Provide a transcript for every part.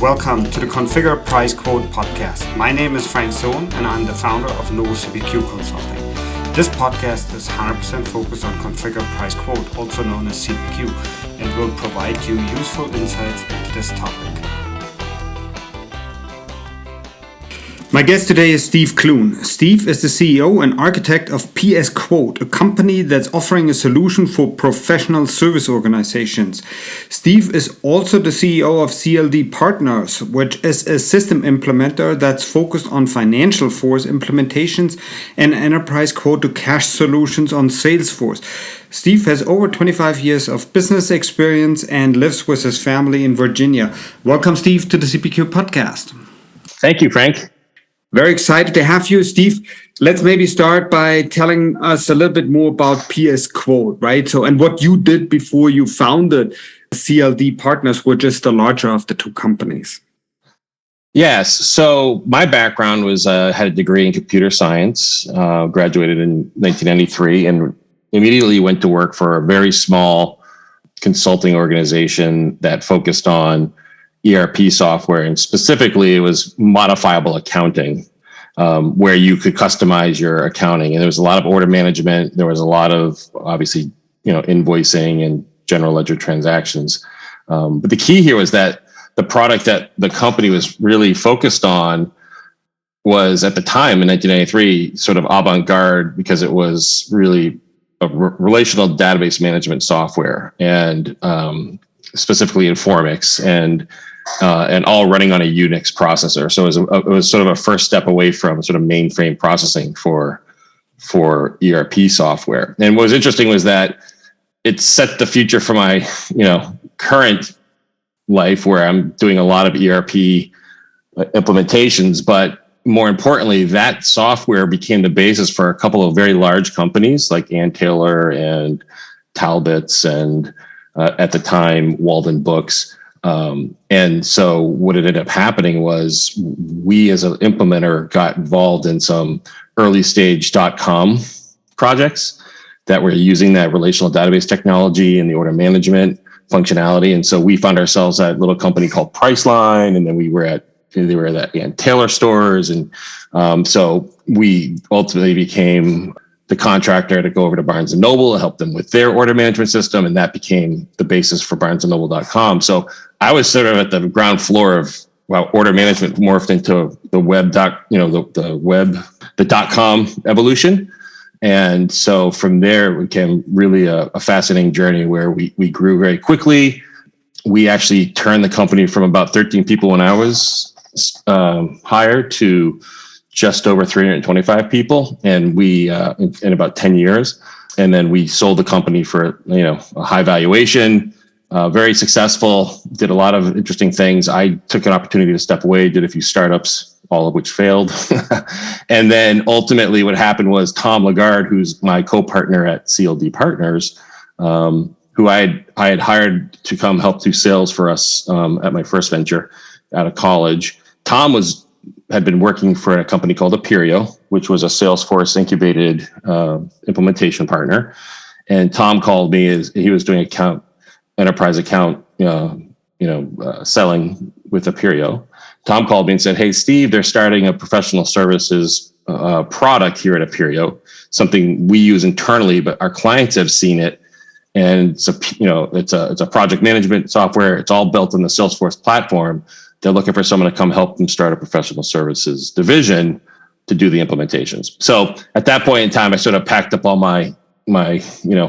Welcome to the Configure Price Quote podcast. My name is Frank Sohn and I'm the founder of No CPQ Consulting. This podcast is 100% focused on Configure Price Quote, also known as CPQ, and will provide you useful insights into this topic. My guest today is Steve Clune. Steve is the CEO and architect of PSQuote, a company that's offering a solution for professional service organizations. Steve is also the CEO of CLD Partners, which is a system implementer that's focused on FinancialForce implementations and enterprise quote-to-cash solutions on Salesforce. Steve has over 25 years of business experience and lives with his family in Virginia. Welcome, Steve, to the CPQ podcast. Thank you, Frank. Very excited to have you, Steve. Let's maybe start by telling us a little bit more about PSQuote, right? So, and what you did before you founded CLD Partners, which is the larger of the two companies. Yes. So my background was had a degree in computer science, graduated in 1993, and immediately went to work for a very small consulting organization that focused on ERP software, and specifically it was modifiable accounting, where you could customize your accounting. And there was a lot of order management. There was a lot of, obviously, invoicing and general ledger transactions. But the key here was that the product that the company was really focused on was, at the time in 1993, sort of avant-garde, because it was really a relational database management software, and specifically Informix, and all running on a Unix processor. So it was sort of a first step away from sort of mainframe processing for ERP software. And what was interesting was that it set the future for my, current life, where I'm doing a lot of ERP implementations. But more importantly, that software became the basis for a couple of very large companies like Ann Taylor and Talbots, and at the time, Walden Books. And so what ended up happening was we, as an implementer, got involved in some early stage .com projects that were using that relational database technology and the order management functionality. And so we found ourselves at a little company called Priceline, and then they were at Ann Taylor stores. And so we ultimately became the contractor to go over to Barnes & Noble and help them with their order management system. And that became the basis for BarnesandNoble.com. So I was sort of at the ground floor of order management morphed into the web the .com evolution. And so from there, it became really a fascinating journey where we grew very quickly. We actually turned the company from about 13 people when I was hired to just over 325 people, and we in about 10 years. And then we sold the company for a high valuation, very successful, did a lot of interesting things. I took an opportunity to step away, did a few startups, all of which failed. And then ultimately what happened was Tom Lagarde, who's my co-partner at CLD Partners, who I had hired to come help do sales for us at my first venture out of college. Tom had been working for a company called Aperio, which was a Salesforce incubated implementation partner. And Tom called me as he was doing enterprise account, selling with Aperio. Tom called me and said, "Hey, Steve, they're starting a professional services product here at Aperio, something we use internally, but our clients have seen it. And it's a project management software. It's all built on the Salesforce platform. They're looking for someone to come help them start a professional services division to do the implementations." So at that point in time, I sort of packed up all my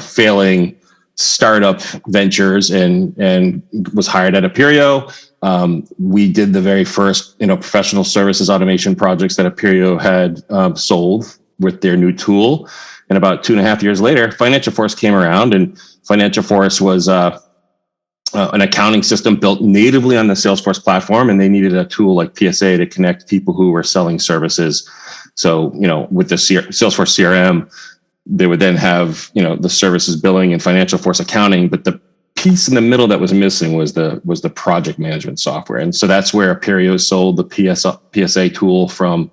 failing startup ventures and was hired at Aperio. We did the very first professional services automation projects that Aperio had sold with their new tool. And about 2.5 years later, FinancialForce came around, and FinancialForce was an accounting system built natively on the Salesforce platform, and they needed a tool like PSA to connect people who were selling services. So, with the Salesforce CRM, they would then have, the services billing and FinancialForce accounting, but the piece in the middle that was missing was the project management software. And so that's where Aperio sold the PSA tool from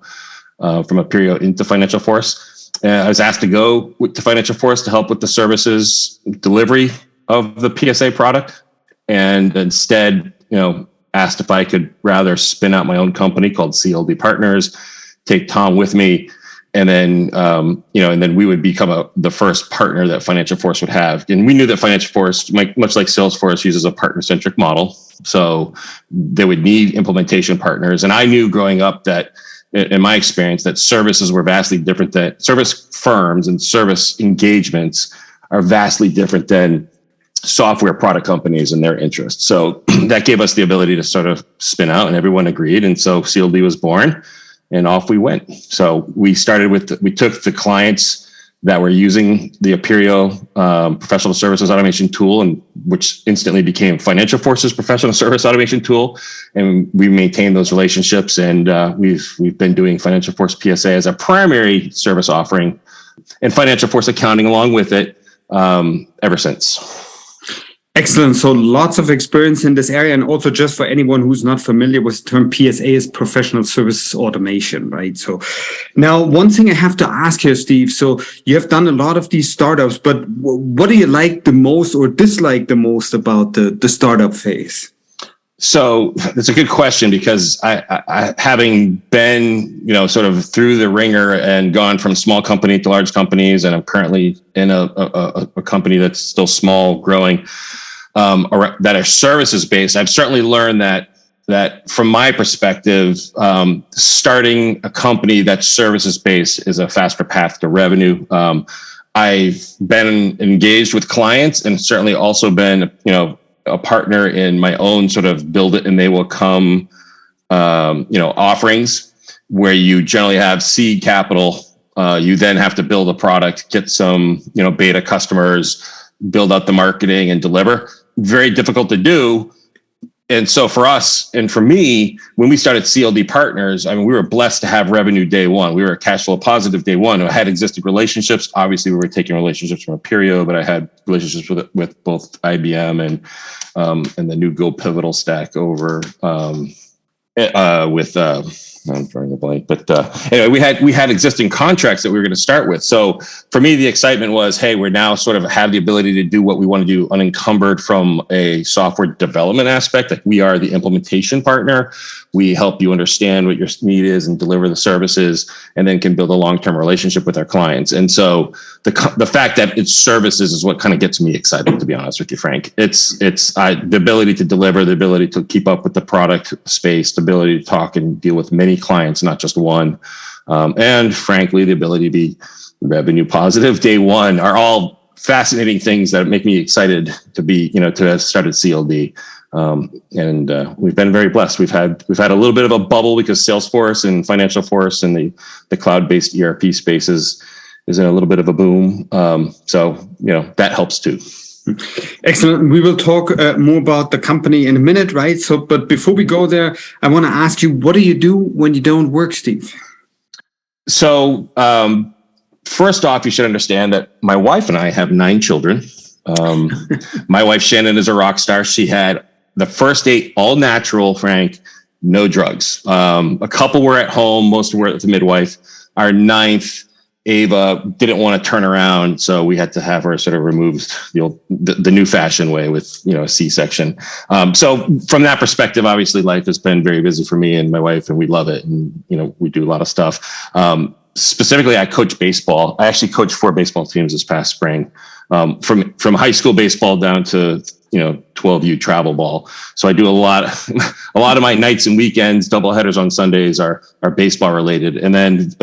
Aperio into FinancialForce. I was asked to go to FinancialForce to help with the services delivery of the PSA product. And instead, asked if I could rather spin out my own company called CLD Partners, take Tom with me, and then and then we would become the first partner that FinancialForce would have. And we knew that FinancialForce, much like Salesforce, uses a partner-centric model, so they would need implementation partners. And I knew growing up that, in my experience, that services were vastly different. That service firms and service engagements are vastly different than software product companies and their interests. So that gave us the ability to sort of spin out, and everyone agreed. And so CLD was born, and off we went. So we took the clients that were using the Aperio professional services automation tool, and which instantly became FinancialForce's professional service automation tool. And we maintained those relationships, and we've been doing FinancialForce PSA as a primary service offering, and FinancialForce accounting along with it ever since. Excellent. So lots of experience in this area. And also, just for anyone who's not familiar with the term, PSA is professional services automation, right? So now one thing I have to ask here, Steve, so you have done a lot of these startups, but what do you like the most or dislike the most about the startup phase? So that's a good question, because I having been, sort of through the ringer and gone from small company to large companies, and I'm currently in a company that's still small, growing, that are services based. I've certainly learned that from my perspective, starting a company that's services based is a faster path to revenue. I've been engaged with clients, and certainly also been, a partner in my own sort of build it and they will come, offerings, where you generally have seed capital. You then have to build a product, get some, beta customers, build out the marketing and deliver. Very difficult to do. And so for us, and for me, when we started CLD Partners, we were blessed to have revenue day one. We were cash flow positive day one. I had existing relationships. Obviously, we were taking relationships from Aperio, but I had relationships with both IBM and the new Go Pivotal stack over with I'm drawing a blank, but anyway, we had existing contracts that we were going to start with. So for me, the excitement was, hey, we're now sort of have the ability to do what we want to do unencumbered from a software development aspect. Like, we are the implementation partner. We help you understand what your need is and deliver the services, and then can build a long-term relationship with our clients. And so the fact that it's services is what kind of gets me excited, to be honest with you, Frank. It's the ability to deliver, the ability to keep up with the product space, the ability to talk and deal with many clients, not just one. And frankly, the ability to be revenue positive day one are all fascinating things that make me excited to be, to have started CLD. And we've been very blessed. We've had a little bit of a bubble because Salesforce and FinancialForce and the cloud-based ERP spaces is in a little bit of a boom. So that helps too. Excellent. We will talk more about the company in a minute, right? So, but before we go there, I want to ask you, what do you do when you don't work, Steve? So, first off, you should understand that my wife and I have 9 children. My wife, Shannon, is a rock star. She had the first 8 all natural, Frank, no drugs. A couple were at home. Most were at the midwife. Our 9th, Ava, didn't want to turn around, so we had to have her sort of removed the new fashion way with a C-section. So from that perspective, obviously life has been very busy for me and my wife, and we love it, and we do a lot of stuff. Specifically, I coach baseball. I actually coached 4 baseball teams this past spring, from high school baseball down to 12U travel ball. So I do a lot of my nights and weekends, doubleheaders on Sundays are baseball related, and then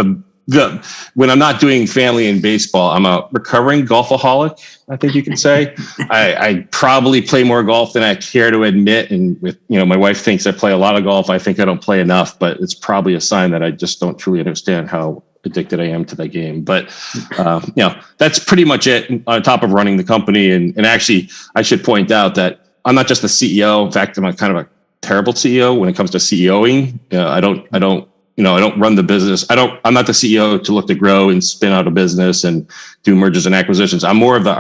when I'm not doing family and baseball, I'm a recovering golfaholic, I think you can say. I probably play more golf than I care to admit. And with, my wife thinks I play a lot of golf. I think I don't play enough, but it's probably a sign that I just don't truly understand how addicted I am to that game. But, that's pretty much it on top of running the company. And actually, I should point out that I'm not just the CEO. In fact, I'm kind of a terrible CEO when it comes to CEOing. I don't run the business. I'm not the CEO to look to grow and spin out a business and do mergers and acquisitions. I'm more of the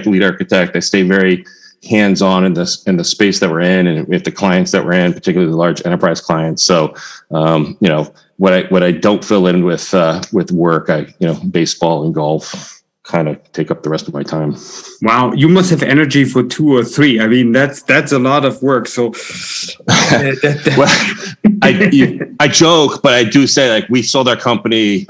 lead architect. I stay very hands-on in the space that we're in and with the clients that we're in, particularly the large enterprise clients. So, what I don't fill in with work, baseball and golf. kind of take up the rest of my time. Wow, you must have energy for 2 or 3. I mean, that's a lot of work. So, well, I joke, but I do say, like, we sold our company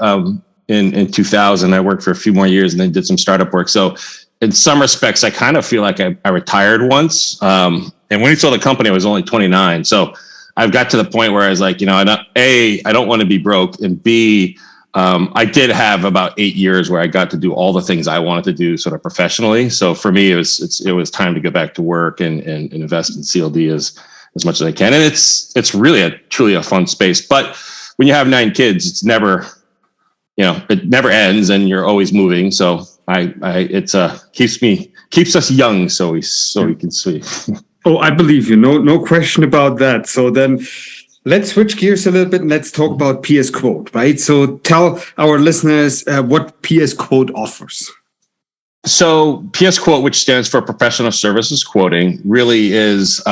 in 2000. I worked for a few more years and then did some startup work. So in some respects, I kind of feel like I retired once. And when we sold the company, I was only 29. So I've got to the point where I was like, I don't want to be broke. And B, I did have about 8 years where I got to do all the things I wanted to do sort of professionally. So for me, it was time to get back to work and invest in CLD as much as I can. And it's really truly a fun space. But when you have 9 kids, it's never, it never ends and you're always moving. So keeps us young. So we can see. Oh, I believe you. No question about that. So then let's switch gears a little bit and let's talk about PSQuote, right? So tell our listeners what PSQuote offers. So PSQuote, which stands for Professional Services Quoting, really is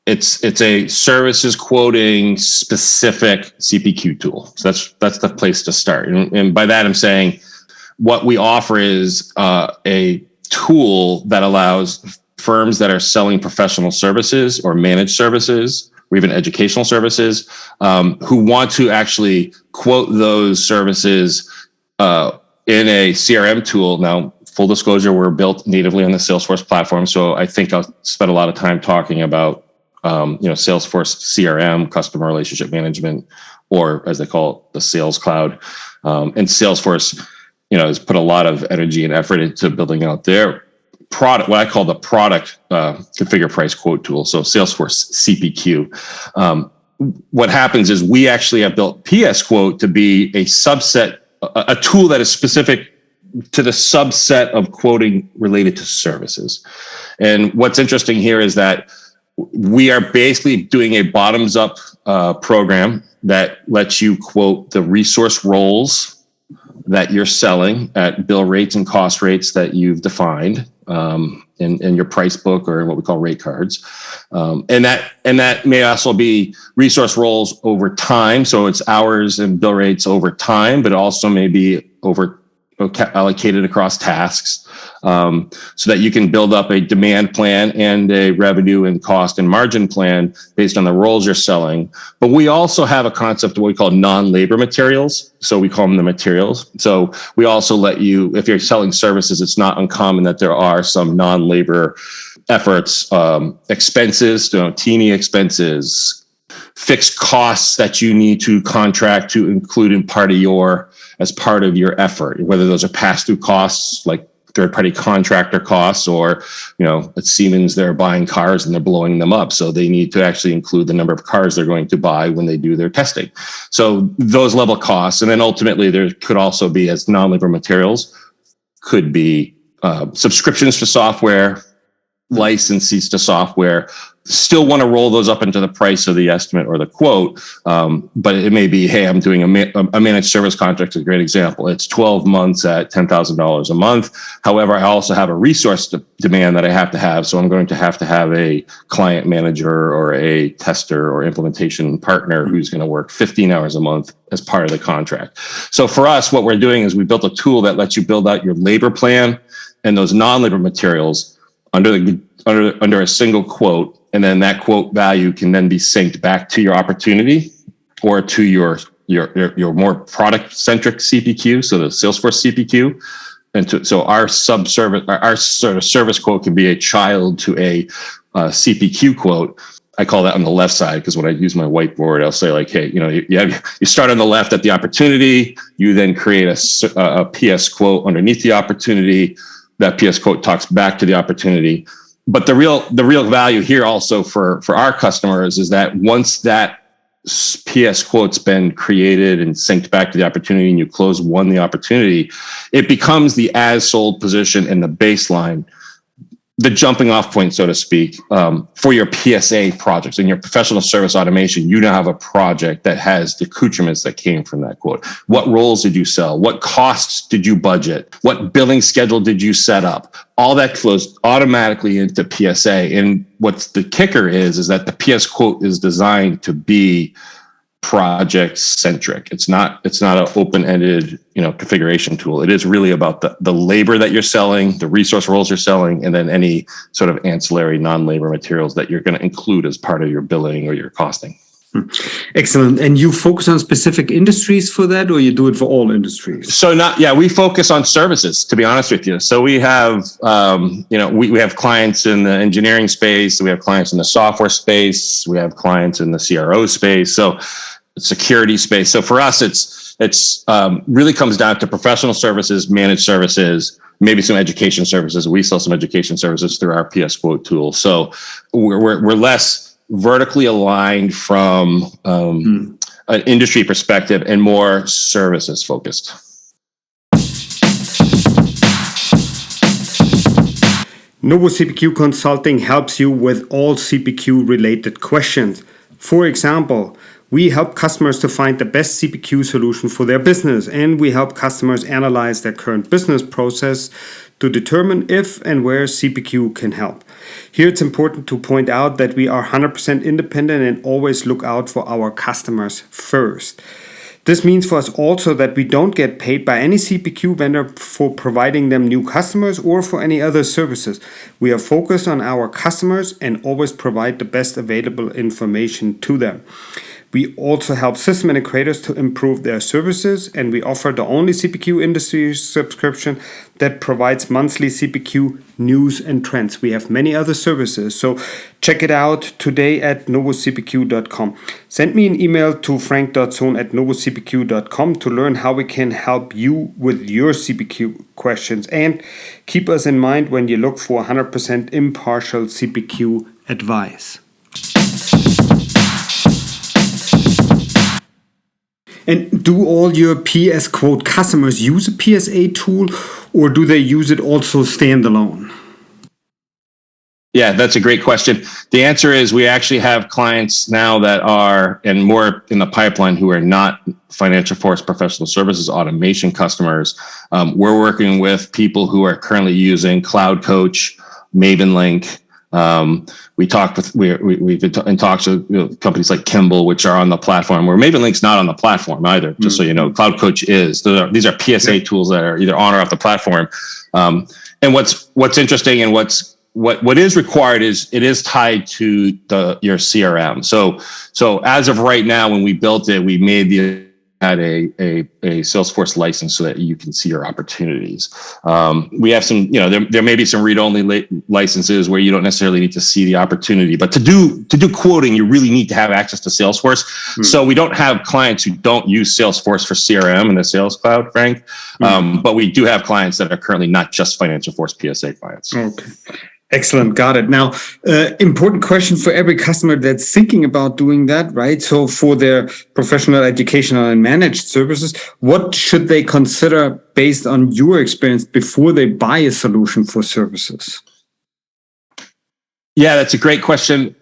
it's a services quoting specific CPQ tool. So that's the place to start. And by that, I'm saying what we offer is a tool that allows firms that are selling professional services or managed services or even educational services who want to actually quote those services in a CRM tool. Now, full disclosure, we're built natively on the Salesforce platform. So I think I'll spend a lot of time talking about Salesforce CRM, customer relationship management, or as they call it, the Sales Cloud. And Salesforce, has put a lot of energy and effort into building out their product, what I call the product configure price quote tool. So Salesforce CPQ. What happens is we actually have built PSQuote to be a subset, a tool that is specific to the subset of quoting related to services. And what's interesting here is that we are basically doing a bottoms up program that lets you quote the resource roles that you're selling at bill rates and cost rates that you've defined in your price book or in what we call rate cards. And that may also be resource roles over time. So it's hours and bill rates over time, but also may be allocated across tasks, so that you can build up a demand plan and a revenue and cost and margin plan based on the roles you're selling. But we also have a concept of what we call non-labor materials. So we call them the materials. So we also let you, if you're selling services, it's not uncommon that there are some non-labor efforts, expenses, teeny expenses, fixed costs that you need to contract to include as part of your effort, whether those are pass-through costs like third-party contractor costs, or at Siemens, they're buying cars and they're blowing them up, so they need to actually include the number of cars they're going to buy when they do their testing. So those level costs, and then ultimately there could also be, as non-labor materials, could be subscriptions to software, licenses to software. Still want to roll those up into the price of the estimate or the quote, but it may be, hey, I'm doing a managed service contract. Is a great example. It's 12 months at $10,000 a month. However, I also have a resource demand that I have to have, so I'm going to have a client manager or a tester or implementation partner who's going to work 15 hours a month as part of the contract. So for us, what we're doing is we built a tool that lets you build out your labor plan and those non-labor materials under a single quote, and then that quote value can then be synced back to your opportunity or to your more product centric CPQ, so the Salesforce CPQ, and so our sort of service quote can be a child to a CPQ quote. I call that on the left side because when I use my whiteboard, I'll say like, hey, you start on the left at the opportunity, you then create a PS quote underneath the opportunity. That PS quote talks back to the opportunity. But the real value here also for our customers is that once that PS quote's been created and synced back to the opportunity and you won the opportunity, it becomes the as sold position and the baseline, the jumping off point, so to speak, for your PSA projects and your professional service automation. You now have a project that has the accoutrements that came from that quote. What roles did you sell? What costs did you budget? What billing schedule did you set up? All that flows automatically into PSA. And what's the kicker is that the PS quote is designed to be project centric. It's not an open-ended, configuration tool. It is really about the labor that you're selling, the resource roles you're selling, and then any sort of ancillary non-labor materials that you're going to include as part of your billing or your costing. Excellent. And you focus on specific industries for that, or you do it for all industries? So we focus on services, to be honest with you. So we have, we have clients in the engineering space. We have clients in the software space. We have clients in the CRO space. So security space. So for us, it's really comes down to professional services, managed services, maybe some education services. We sell some education services through our PSQuote tool. So we're less vertically aligned from an industry perspective and more services focused. Novo CPQ Consulting helps you with all CPQ related questions. For example, we help customers to find the best CPQ solution for their business, and we help customers analyze their current business process to determine if and where CPQ can help. Here it's important to point out that we are 100% independent and always look out for our customers first. This means for us also that we don't get paid by any CPQ vendor for providing them new customers or for any other services. We are focused on our customers and always provide the best available information to them. We also help system integrators to improve their services, and we offer the only CPQ industry subscription that provides monthly CPQ news and trends. We have many other services, so check it out today at novocpq.com. Send me an email to frank.sohn@novocpq.com to learn how we can help you with your CPQ questions, and keep us in mind when you look for 100% impartial CPQ advice. And do all your PSQuote customers use a PSA tool, or do they use it also standalone? Yeah, that's a great question. The answer is we actually have clients now that are, and more in the pipeline, who are not FinancialForce professional services automation customers. We're working with people who are currently using Cloud Coach, MavenLink. We've been in talks with companies like Kimball, which are on the platform, where MavenLink's not on the platform either, just so you know. Cloud Coach is. These are PSA tools that are either on or off the platform. And what's interesting and what is required is it is tied to your CRM. So as of right now, when we built it, we had a Salesforce license so that you can see your opportunities. We have some, there may be some read-only licenses where you don't necessarily need to see the opportunity, but to do quoting, you really need to have access to Salesforce. So we don't have clients who don't use Salesforce for CRM in the Sales Cloud, Frank. But we do have clients that are currently not just FinancialForce PSA clients. Okay. Excellent. Got it. Now, important question for every customer that's thinking about doing that, right? So for their professional, educational, and managed services, what should they consider based on your experience before they buy a solution for services? Yeah, that's a great question.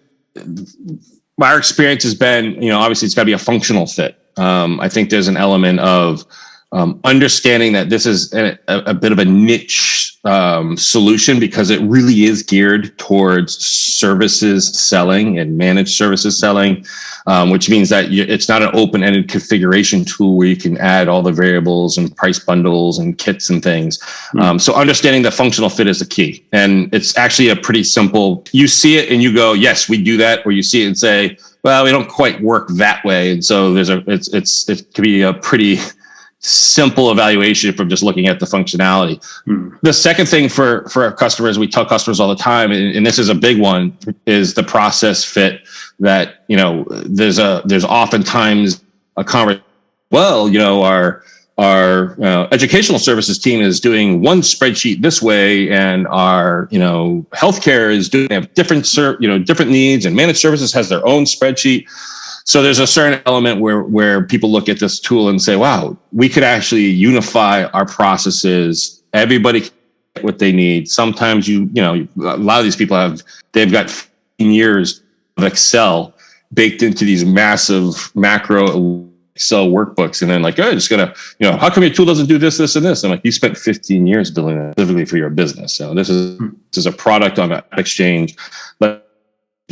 Our experience has been, obviously it's got to be a functional fit. I think there's an element of understanding that this is a bit of a niche solution, because it really is geared towards services selling and managed services selling, which means that it's not an open-ended configuration tool where you can add all the variables and price bundles and kits and things. So understanding the functional fit is the key. And it's actually a pretty simple, you see it and you go, yes, we do that, or you see it and say, well, we don't quite work that way. And so it could be a pretty simple evaluation from just looking at the functionality. The second thing for our customers, we tell customers all the time, and this is a big one, is the process fit. That there's oftentimes a conversation. Well, our educational services team is doing one spreadsheet this way, and our healthcare is doing, they have different needs, and managed services has their own spreadsheet. So there's a certain element where people look at this tool and say, wow, we could actually unify our processes. Everybody can get what they need. Sometimes a lot of these people they've got 15 years of Excel baked into these massive macro Excel workbooks. And then just gonna, how come your tool doesn't do this, this, and this? I'm like, you spent 15 years building that specifically for your business. So this is a product on an exchange, but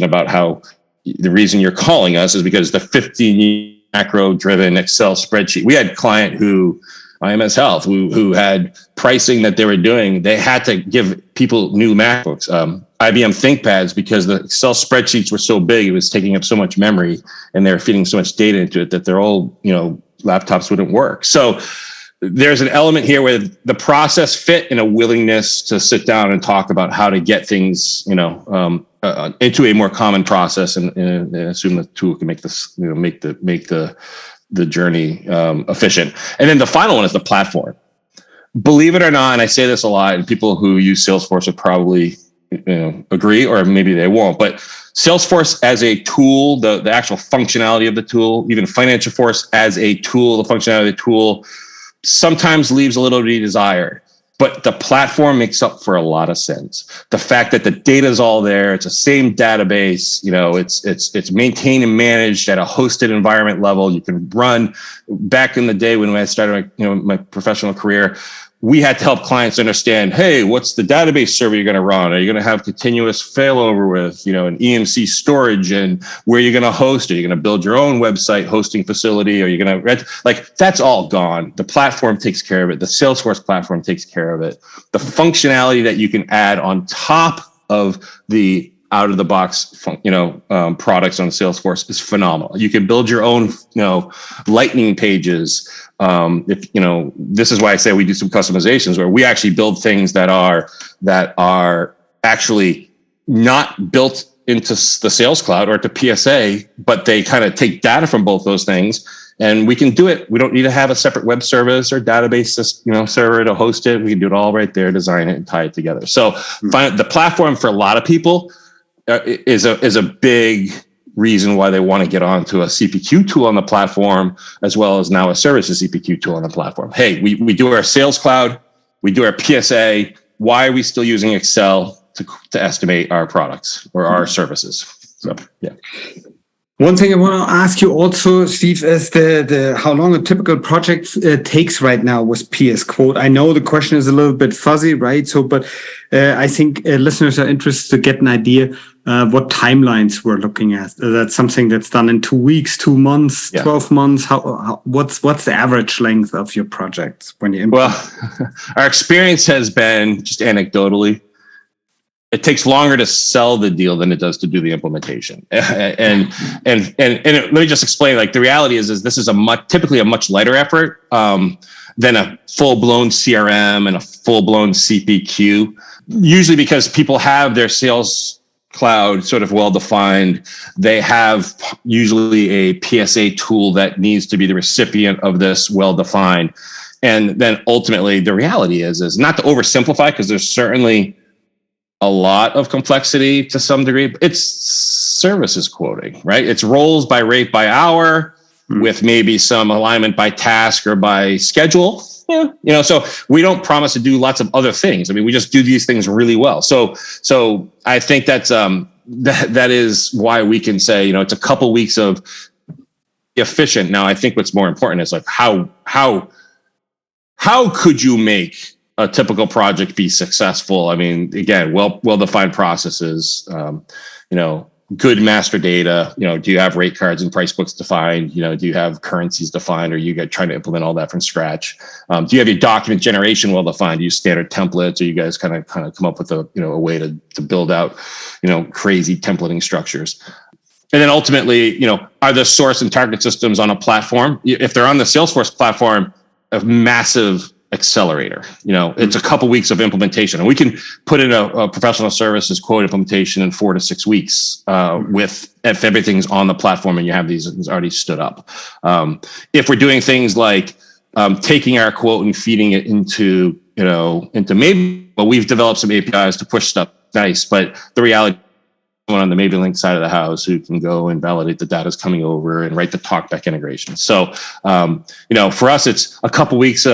about how the reason you're calling us is because the 15 years macro driven Excel spreadsheet. We had a client who, IMS Health, who had pricing that they were doing. They had to give people new MacBooks, IBM ThinkPads, because the Excel spreadsheets were so big, it was taking up so much memory, and they were feeding so much data into it that their old, laptops wouldn't work. So there's an element here where the process fit and a willingness to sit down and talk about how to get things, into a more common process, and assume the tool can make this, make the journey efficient. And then the final one is the platform. Believe it or not, and I say this a lot, and people who use Salesforce would probably agree, or maybe they won't, but Salesforce as a tool, the actual functionality of the tool, even FinancialForce as a tool, the functionality of the tool, sometimes leaves a little to be desired. But the platform makes up for a lot of sins. The fact that the data is all there, it's the same database, it's maintained and managed at a hosted environment level. You can run. Back in the day when I started my professional career, we had to help clients understand, hey, what's the database server you're going to run? Are you going to have continuous failover with, an EMC storage, and where you're going to host? Are you going to build your own website hosting facility? Are you going to that's all gone. The platform takes care of it. The Salesforce platform takes care of it. The functionality that you can add on top of the out of the box, products on Salesforce is phenomenal. You can build your own, lightning pages. This is why I say we do some customizations where we actually build things that are actually not built into the Sales Cloud or to PSA, but they kind of take data from both those things, and we can do it. We don't need to have a separate web service or database, server to host it. We can do it all right there, design it, and tie it together. So the platform for a lot of people is a big reason why they want to get onto a CPQ tool on the platform, as well as now a services CPQ tool on the platform. Hey, we do our Sales Cloud, we do our PSA. Why are we still using Excel to estimate our products or our services? So, yeah. One thing I want to ask you also, Steve, is the how long a typical project takes right now with PSQuote. I know the question is a little bit fuzzy, right? So, but I think listeners are interested to get an idea what timelines we're looking at. That's something that's done in 2 weeks, 2 months, 12 months. What's the average length of your projects when you implement? Well, our experience has been, just anecdotally, it takes longer to sell the deal than it does to do the implementation. And let me just explain, the reality is this is typically a much lighter effort than a full-blown CRM and a full-blown CPQ, usually because people have their Sales Cloud sort of well-defined. They have usually a PSA tool that needs to be the recipient of this well-defined. And then ultimately the reality is not to oversimplify, because there's certainly a lot of complexity to some degree, but it's services quoting, right? It's roles by rate by hour with maybe some alignment by task or by schedule. Yeah. So we don't promise to do lots of other things. I mean, we just do these things really well. So I think that's, that is why we can say, it's a couple weeks of efficient. Now, I think what's more important is how could you make a typical project be successful? I mean, again, well-defined processes, good master data. Do you have rate cards and price books defined? Do you have currencies defined? Or are you guys trying to implement all that from scratch? Do you have your document generation well-defined? Do you use standard templates? Or you guys kind of come up with a way to build out, crazy templating structures? And then ultimately, are the source and target systems on a platform? If they're on the Salesforce platform, a massive accelerator. It's a couple weeks of implementation, and we can put in a professional services quote implementation in 4 to 6 weeks if everything's on the platform and you have these already stood up. If we're doing things like taking our quote and feeding it into maybe, well, we've developed some APIs to push stuff. Nice, but the reality, on the Maybe Link side of the house who can go and validate the data is coming over and write the talkback integration. So, for us, it's a couple weeks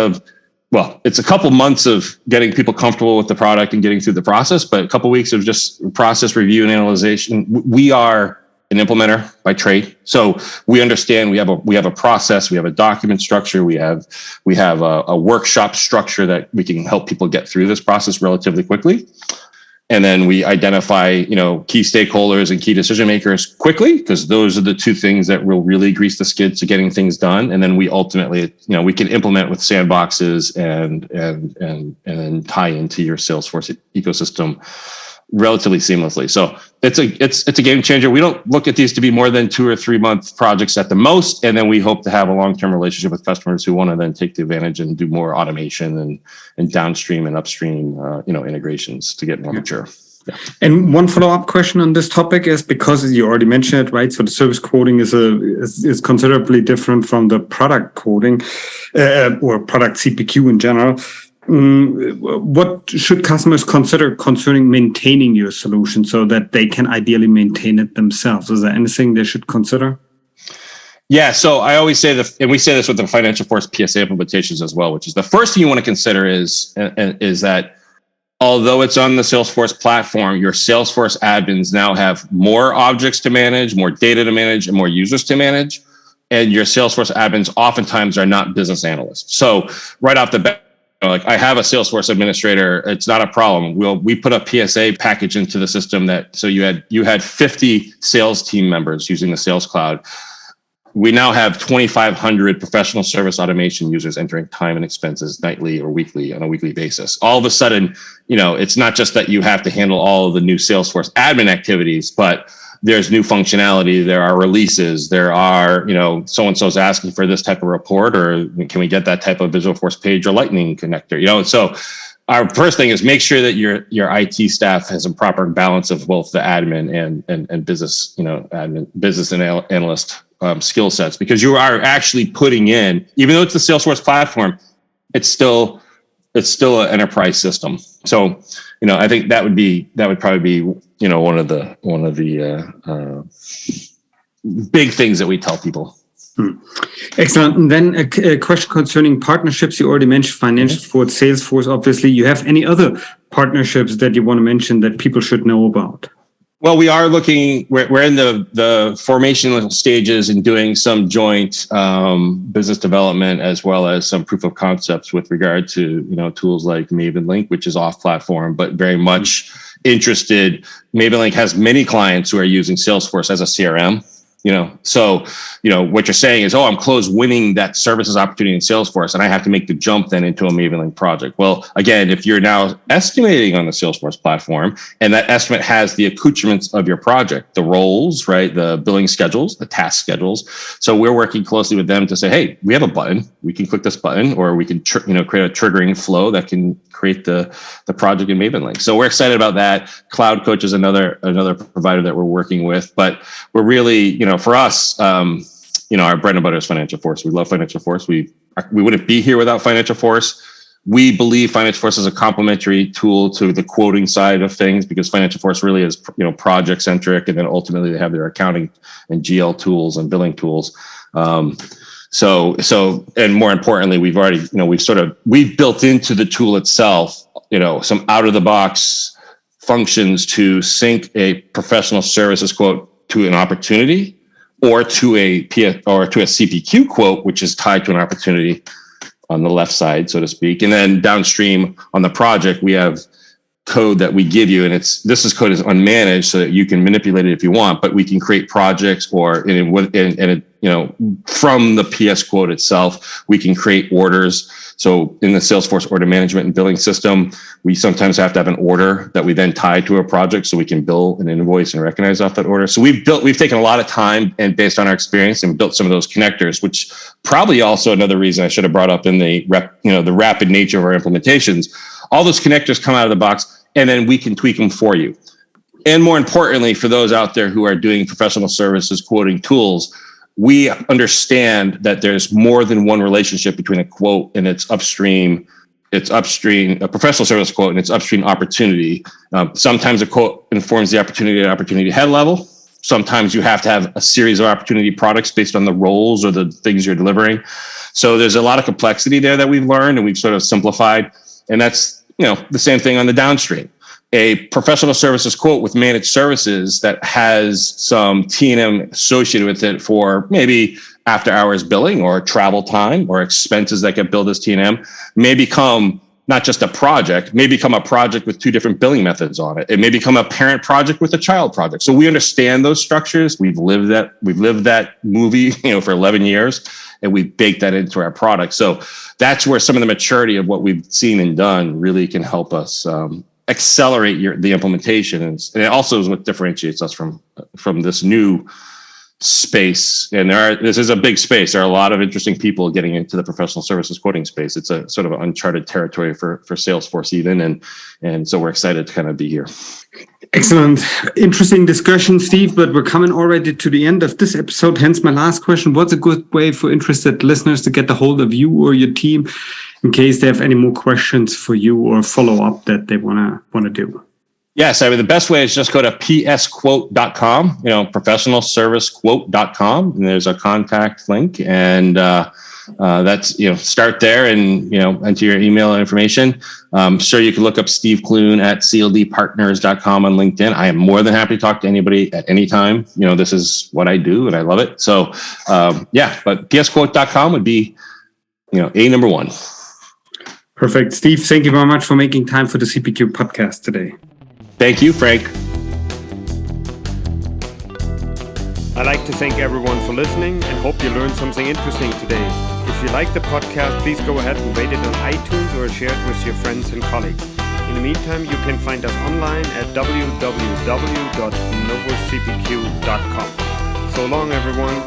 it's a couple months of getting people comfortable with the product and getting through the process, but a couple weeks of just process review and analyzation. We are an implementer by trade, so we understand we have a process, we have a document structure, we have a workshop structure that we can help people get through this process relatively quickly. And then we identify, key stakeholders and key decision makers quickly, because those are the two things that will really grease the skids to getting things done. And then we ultimately, we can implement with sandboxes and then tie into your Salesforce ecosystem relatively seamlessly. So it's a game changer. We don't look at these to be more than 2 or 3 month projects at the most. And then we hope to have a long-term relationship with customers who want to then take the advantage and do more automation and downstream and upstream, integrations to get more mature. Yeah. And one follow-up question on this topic is, because you already mentioned it, right? So the service quoting is considerably different from the product quoting or product CPQ in general. What should customers consider concerning maintaining your solution so that they can ideally maintain it themselves? Is there anything they should consider? Yeah, so I always say and we say this with the FinancialForce PSA implementations as well, which is the first thing you want to consider is that although it's on the Salesforce platform, your Salesforce admins now have more objects to manage, more data to manage, and more users to manage. And your Salesforce admins oftentimes are not business analysts. So right off the bat, like, I have a Salesforce administrator, it's not a problem. We put a PSA package into the system so you had 50 sales team members using the Sales Cloud. We now have 2,500 professional service automation users entering time and expenses nightly or weekly on a weekly basis. All of a sudden, it's not just that you have to handle all of the new Salesforce admin activities, but there's new functionality. There are releases. There are, so-and-so's asking for this type of report, or can we get that type of Visualforce page or Lightning connector? So our first thing is make sure that your IT staff has a proper balance of both the admin and business, admin, business and analyst skill sets, because you are actually putting in, even though it's the Salesforce platform, it's still an enterprise system. So, I think that would probably be, one of the big things that we tell people. Excellent. And then a question concerning partnerships. You already mentioned FinancialForce, Salesforce. Obviously, you have any other partnerships that you want to mention that people should know about? Well, we are looking. We're in the formation stages and doing some joint business development, as well as some proof of concepts with regard to tools like Mavenlink, which is off platform, but very much interested. Mavenlink has many clients who are using Salesforce as a CRM. So what you're saying is, I'm close winning that services opportunity in Salesforce, and I have to make the jump then into a Mavenlink project. Well, again, if you're now estimating on the Salesforce platform, and that estimate has the accoutrements of your project, the roles, right, the billing schedules, the task schedules. So we're working closely with them to say, hey, we have a button, we can click this button, or we can create a triggering flow that can create the project in Mavenlink. So we're excited about that. Cloud Coach is another provider that we're working with, but we're really, for us, our bread and butter is FinancialForce. We love FinancialForce. We wouldn't be here without FinancialForce. We believe FinancialForce is a complementary tool to the quoting side of things, because FinancialForce really is, project centric, and then ultimately they have their accounting and GL tools and billing tools. So, and more importantly, we've already, we've built into the tool itself, some out of the box functions to sync a professional services quote to an opportunity, or to a CPQ quote, which is tied to an opportunity on the left side, so to speak. And then downstream on the project, we have code that we give you, and this code is unmanaged, so that you can manipulate it if you want, but we can create projects, or from the PSQuote itself, we can create orders. So in the Salesforce order management and billing system, we sometimes have to have an order that we then tie to a project, so we can bill an invoice and recognize off that order. So we've taken a lot of time, and based on our experience, and built some of those connectors, which probably also another reason I should have brought up in the rapid nature of our implementations. All those connectors come out of the box, and then we can tweak them for you. And more importantly, for those out there who are doing professional services quoting tools, we understand that there's more than one relationship between a quote and its upstream, a professional service quote and its upstream opportunity. Sometimes a quote informs the opportunity at opportunity head level. Sometimes you have to have a series of opportunity products based on the roles or the things you're delivering. So there's a lot of complexity there that we've learned, and we've sort of simplified. And that's, the same thing on the downstream. A professional services quote with managed services that has some T&M associated with it for maybe after hours billing or travel time or expenses that get billed as T&M may become not just a project, may become a project with two different billing methods on it. It may become a parent project with a child project. So we understand those structures. We've lived that movie, for 11 years, and we baked that into our product. So that's where some of the maturity of what we've seen and done really can help us accelerate the implementation. And it also is what differentiates us from this new space. And this is a big space. There are a lot of interesting people getting into the professional services quoting space. It's a sort of uncharted territory for Salesforce even. And so we're excited to kind of be here. Excellent. Interesting discussion, Steve, but we're coming already to the end of this episode. Hence my last question. What's a good way for interested listeners to get a hold of you or your team in case they have any more questions for you or follow up that they want to do? Yes, the best way is just go to PSQuote.com, professionalservicequote.com, and there's a contact link, and that's, start there and, enter your email information. Sure, you can look up Steve Clune at CLDPartners.com on LinkedIn. I am more than happy to talk to anybody at any time. This is what I do and I love it. So, but PSQuote.com would be, number one. Perfect. Steve, thank you very much for making time for the CPQ podcast today. Thank you, Frank. I'd like to thank everyone for listening and hope you learned something interesting today. If you like the podcast, please go ahead and rate it on iTunes or share it with your friends and colleagues. In the meantime, you can find us online at www.novocpq.com. So long, everyone.